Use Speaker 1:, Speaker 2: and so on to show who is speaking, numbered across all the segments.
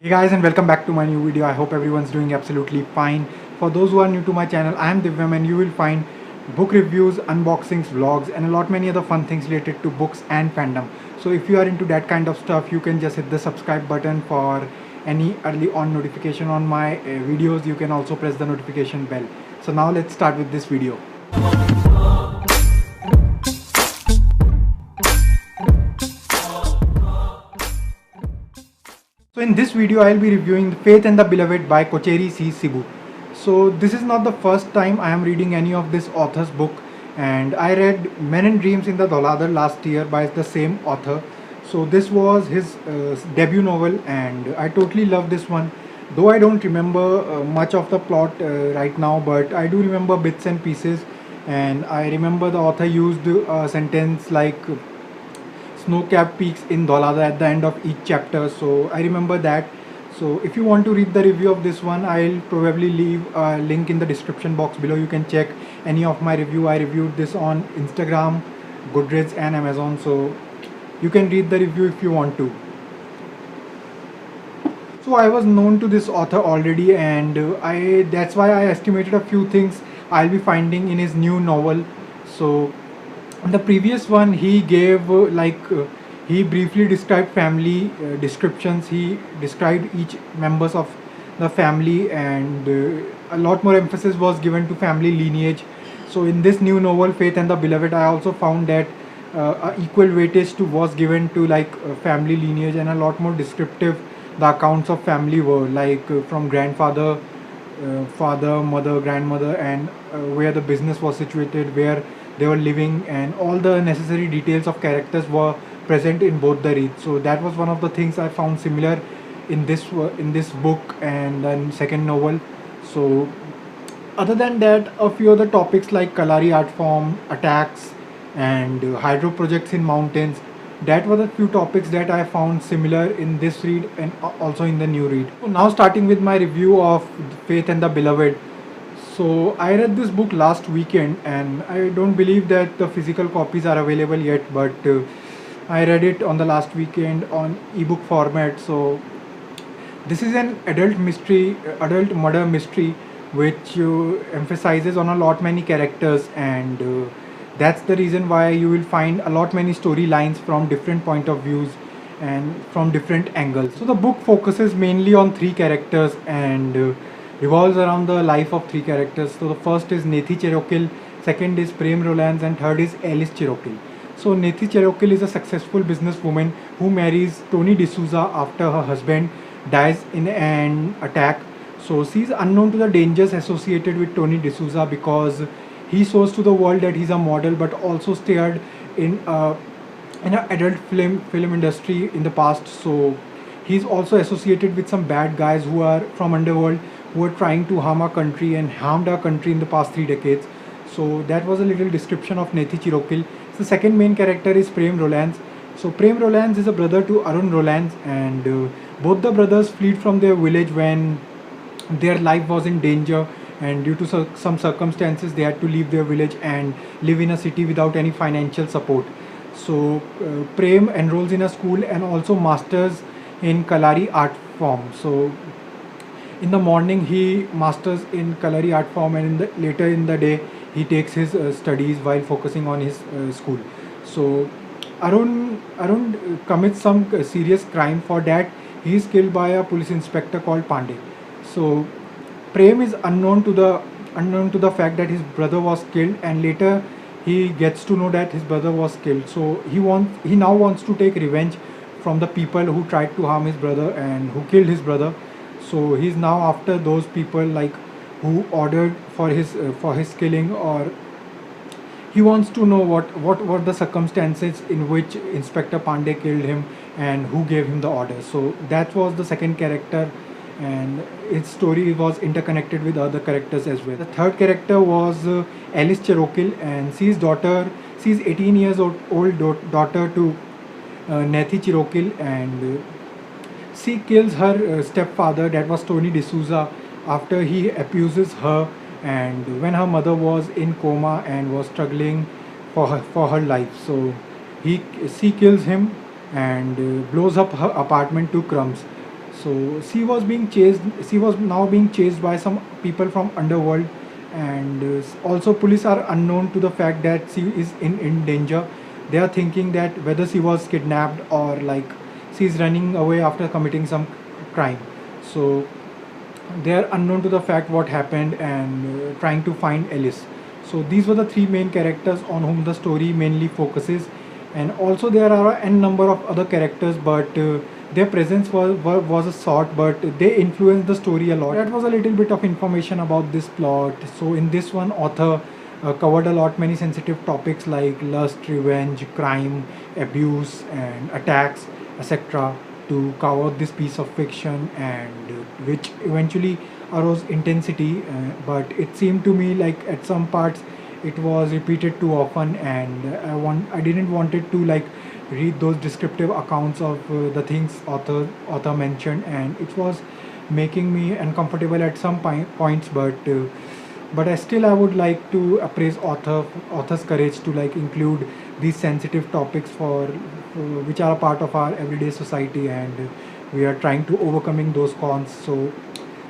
Speaker 1: Hey guys, and welcome back to my new video. I hope everyone's doing absolutely fine. For those who are new to my channel, I am Divyam and you will find book reviews, unboxings, vlogs and a lot many other fun things related to books and fandom. So if you are into that kind of stuff, you can just hit the subscribe button for any early on notification on my videos. You can also press the notification bell. So now let's start with this video. So in this video I will be reviewing Faith and the Beloved by Kochery C Shibu. So this is not the first time I am reading any of this author's book, and I read Men and Dreams in the Dhauladhar last year by the same author. So this was his debut novel and I totally love this one. Though I don't remember much of the plot right now, but I do remember bits and pieces, and I remember the author used a sentence like snow-capped peaks in Dhauladhar at the end of each chapter, so I remember that. So if you want to read the review of this one, I'll probably leave a link in the description box below. You can check any of my review. I reviewed this on Instagram, Goodreads and Amazon, so you can read the review if you want to. So I was known to this author already, and that's why I estimated a few things I'll be finding in his new novel. So in the previous one he gave he briefly described family descriptions. He described each members of the family, and a lot more emphasis was given to family lineage. So in this new novel Faith and the Beloved, I also found that equal weightage to was given to family lineage, and a lot more descriptive the accounts of family were, from grandfather, father, mother, grandmother, and where the business was situated, where they were living, and all the necessary details of characters were present in both the reads. So that was one of the things I found similar in this book and then second novel. So other than that, a few other topics like Kalari art form, attacks, and hydro projects in mountains, that were the few topics that I found similar in this read and also in the new read. So now starting with my review of Faith and the Beloved. So I read this book last weekend, and I don't believe that the physical copies are available yet, but I read it on the last weekend on ebook format. So this is an adult murder mystery which emphasizes on a lot many characters, and that's the reason why you will find a lot many storylines from different point of views and from different angles. So the book focuses mainly on three characters and revolves around the life of three characters. So the first is Nethi Cherokil, second is Prem Rolans, and third is Alice Cherokil. So Nethi Cherokil is a successful businesswoman who marries Tony D'Souza after her husband dies in an attack. So she is unknown to the dangers associated with Tony D'Souza because he shows to the world that he's a model, but also starred in an adult film industry in the past. So he's also associated with some bad guys who are from underworld, who are trying to harm our country and harmed our country in the past 3 decades. So that was a little description of Nethi Cherokil. The second main character is Prem Rolans. So Prem Rolans is a brother to Arun Rolans, and both the brothers fled from their village when their life was in danger, and due to some circumstances they had to leave their village and live in a city without any financial support. So Prem enrolls in a school and also masters in Kalari art form. So in the morning he masters in Kalari art form, and later in the day he takes his studies while focusing on his school. So Arun commits some serious crime. For that he is killed by a police inspector called Pandey. So Prem is unknown to the fact that his brother was killed, and later he gets to know that his brother was killed. So he now wants to take revenge from the people who tried to harm his brother and who killed his brother. So he's now after those people who ordered for his killing, or he wants to know what the circumstances in which Inspector Pandey killed him and who gave him the order. So that was the second character, and its story was interconnected with other characters as well. The third character was Alice Cherokil, and she's 18 years old daughter to Nethi Cherokil, and she kills her stepfather, that was Tony D'Souza, after he abuses her, and when her mother was in coma and was struggling for her life. So she kills him and blows up her apartment to crumbs. So she was being chased. She was now being chased by some people from underworld, and also police are unknown to the fact that she is in danger. They are thinking that whether she was kidnapped or like she is running away after committing some crime. So they are unknown to the fact what happened and trying to find Alice. So these were the three main characters on whom the story mainly focuses, and also there are n number of other characters, but their presence was a sort, but they influenced the story a lot. That was a little bit of information about this plot. So in this one, author covered a lot many sensitive topics like lust, revenge, crime, abuse, and attacks, etc. to cover this piece of fiction, and which eventually arose intensity. But it seemed to me like at some parts it was repeated too often, and I didn't wanted to like read those descriptive accounts of the things author mentioned, and it was making me uncomfortable at some points. But I would like to appraise author's courage to like include these sensitive topics which are a part of our everyday society, and we are trying to overcoming those cons. So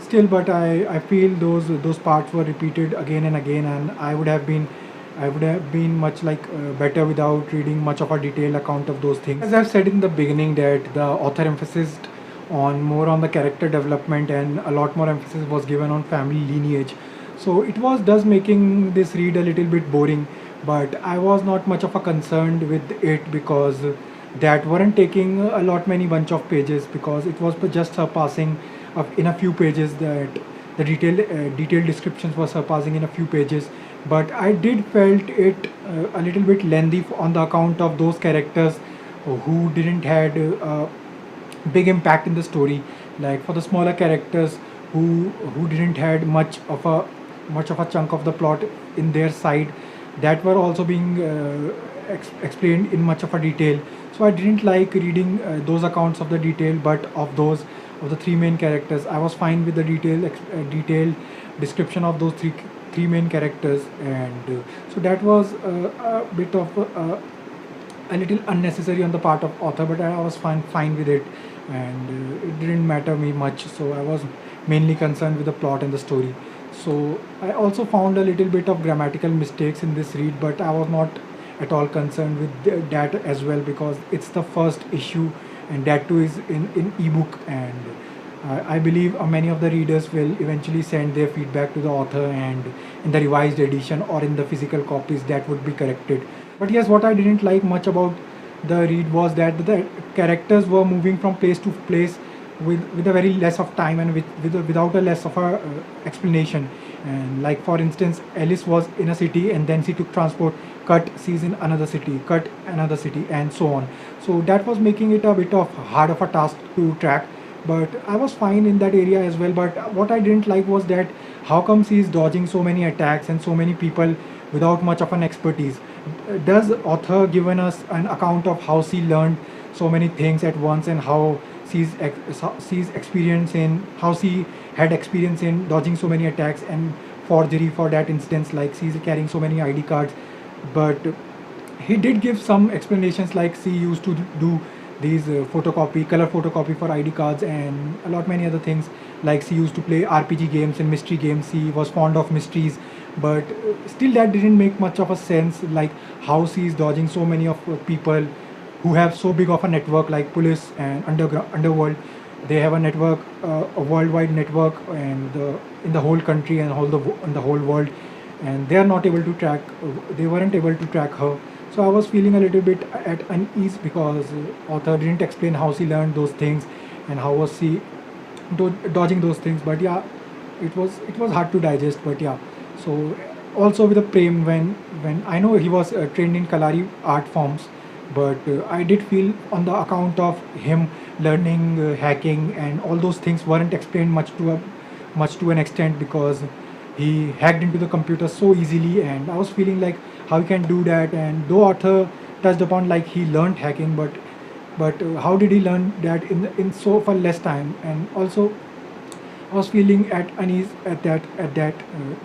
Speaker 1: still, but I feel those parts were repeated again and again, and I would have been much like better without reading much of a detailed account of those things. As I've said in the beginning, that the author emphasized on more on the character development, and a lot more emphasis was given on family lineage. So it was does making this read a little bit boring, but I was not much of a concerned with it, because that weren't taking a lot many bunch of pages, because it was just surpassing of in a few pages, that the detailed descriptions were surpassing in a few pages. But I did felt it a little bit lengthy on the account of those characters who didn't had big impact in the story. Like for the smaller characters who didn't had much of a chunk of the plot in their side, that were also being explained in much of a detail. So I didn't like reading those accounts of the detail, but of the three main characters, I was fine with the detailed description of those three main characters. And so that was a bit of a little unnecessary on the part of author, but I was fine with it, and it didn't matter me much. So I was mainly concerned with the plot and the story. So I also found a little bit of grammatical mistakes in this read, but I was not at all concerned with that as well, because it's the first issue, and that too is in ebook. And I believe many of the readers will eventually send their feedback to the author, and in the revised edition or in the physical copies that would be corrected. But yes, what I didn't like much about the read was that the characters were moving from place to place with a very less of time, and without a less of a explanation. And like for instance, Alice was in a city, and then she took transport, cut, she's in another city, cut another city, and so on. So that was making it a bit of hard of a task to track, but I was fine in that area as well. But what I didn't like was that how come she is dodging so many attacks and so many people without much of an expertise. Does author given us an account of how she learned so many things at once, and how she's experience in how she had experience in dodging so many attacks and forgery, for that instance, like she's carrying so many ID cards. But he did give some explanations, like she used to do these color photocopy for ID cards, and a lot many other things, like she used to play RPG games and mystery games. She was fond of mysteries, but still that didn't make much of a sense, like how she is dodging so many of people who have so big of a network, like police and underworld. They have a network, a worldwide network, and in the whole country and in the whole world, and they are not able to track. They weren't able to track her. So I was feeling a little bit at unease, because author didn't explain how she learned those things, and how was she dodging those things. But yeah, it was hard to digest. But yeah, so also with the Prem, when I know he was trained in Kalari art forms, but I did feel on the account of him learning hacking and all those things weren't explained much to an extent, because he hacked into the computer so easily, and I was feeling like how he can do that. And though author touched upon like he learned hacking, but how did he learn that in so far less time? And also I was feeling at unease at that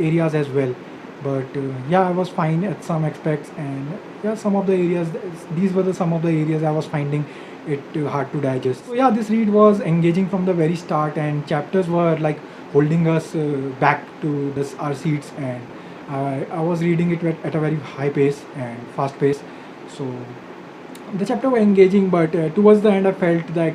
Speaker 1: areas as well. But yeah, I was fine at some aspects, and yeah, some of the areas, these were some of the areas I was finding it hard to digest. So yeah, this read was engaging from the very start, and chapters were like holding us back to our seats, and I was reading it at a very high pace and fast pace. So the chapter were engaging, but towards the end I felt that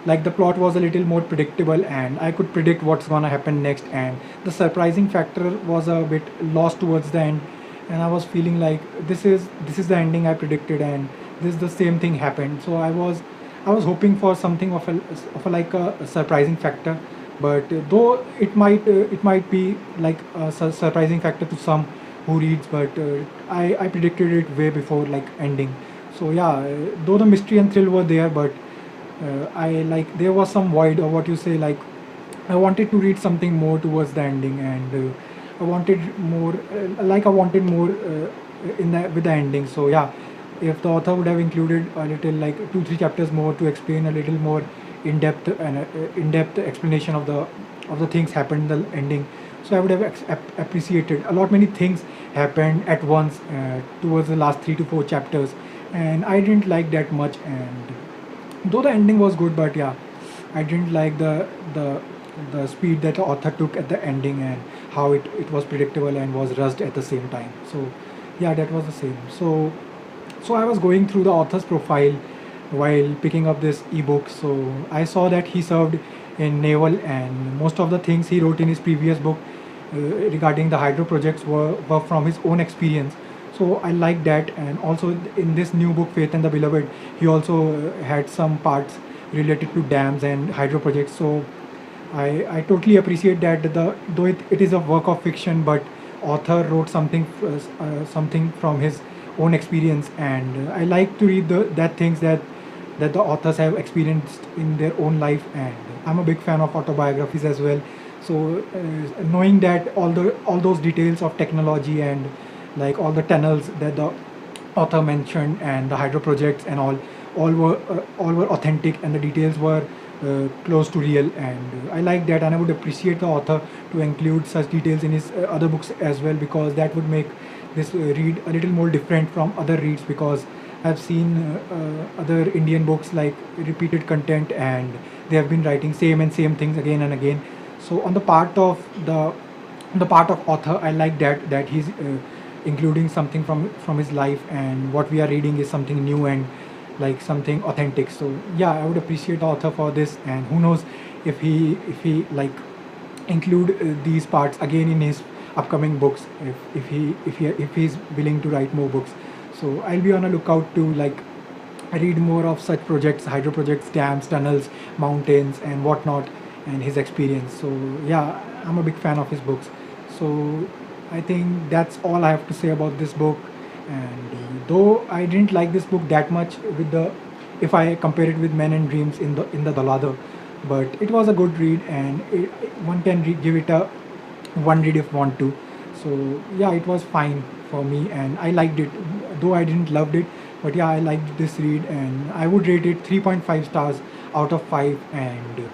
Speaker 1: like the plot was a little more predictable and I could predict what's gonna happen next, and the surprising factor was a bit lost towards the end, and I was feeling like this is the ending I predicted, and this the same thing happened. So I was hoping for something of a like a surprising factor, but though it might be like a surprising factor to some who reads, but I predicted it way before like ending. So yeah, though the mystery and thrill were there, but I like there was some void, or what you say, like I wanted to read something more towards the ending, and I wanted more in the with the ending. So yeah, if the author would have included a little like 2-3 chapters more to explain a little more in-depth explanation of the things happened in the ending, so I would have appreciated a lot. Many things happened at once towards the last 3 to 4 chapters, and I didn't like that much. And though the ending was good, but yeah, I didn't like the speed that the author took at the ending, and how it was predictable and was rushed at the same time. So yeah, that was the same. So I was going through the author's profile while picking up this ebook. So I saw that he served in naval, and most of the things he wrote in his previous book regarding the hydro projects were from his own experience. So I like that, and also in this new book, Faith and the Beloved, he also had some parts related to dams and hydro projects. So I totally appreciate that though it is a work of fiction, but author wrote something from his own experience, and I like to read that things that the authors have experienced in their own life, and I'm a big fan of autobiographies as well. So knowing that all those details of technology, and like all the tunnels that the author mentioned, and the hydro projects and all were authentic, and the details were close to real, and I like that, and I would appreciate the author to include such details in his other books as well, because that would make this read a little more different from other reads, because I've seen other Indian books like repeated content, and they have been writing same and same things again and again. So on the part of author, I like that he's including something from his life, and what we are reading is something new and like something authentic. So yeah, I would appreciate the author for this, and who knows if he like include these parts again in his upcoming books, if he's willing to write more books. So I'll be on a lookout to like read more of such projects, hydro projects, dams, tunnels, mountains, and whatnot, and his experience. So yeah, I'm a big fan of his books. So I think that's all I have to say about this book. And though I didn't like this book that much if I compare it with Men and Dreams in the Dhauladhar, but it was a good read, and one can give it a one read if want to. So yeah, it was fine for me, and I liked it, though I didn't loved it, but yeah, I liked this read, and I would rate it 3.5 stars out of 5, and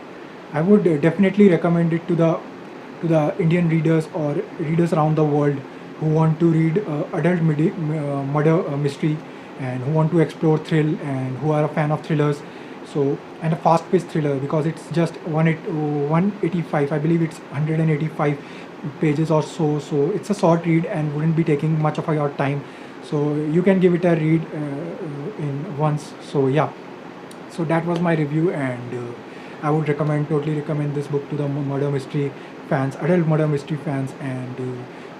Speaker 1: I would definitely recommend it to the Indian readers or readers around the world who want to read adult murder mystery, and who want to explore thrill, and who are a fan of thrillers. So, and a fast-paced thriller, because it's just 185, I believe it's 185 pages or so. So it's a short read and wouldn't be taking much of your time. So you can give it a read in once. So yeah, so that was my review, and I would totally recommend this book to the murder mystery fans, adult murder mystery fans, and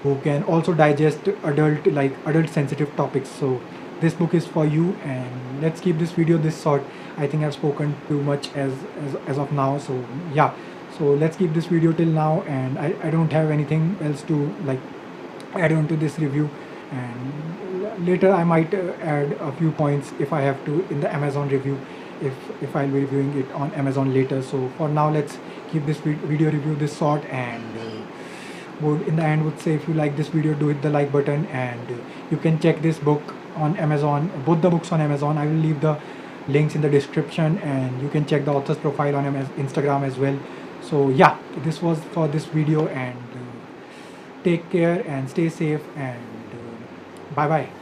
Speaker 1: who can also digest adult sensitive topics. So this book is for you, and let's keep this video this short. I think I've spoken too much as of now. So yeah, so let's keep this video till now, and I don't have anything else to like add on to this review, and later I might add a few points if I have to in the Amazon review, if I'll be reviewing it on Amazon later. So for now, let's keep this video review this short, and would in the end would say, if you like this video, do hit the like button, and you can check this book on Amazon, both the books on Amazon. I will leave the links in the description, and you can check the author's profile on Instagram as well. So yeah, this was for this video, and take care and stay safe, and bye bye.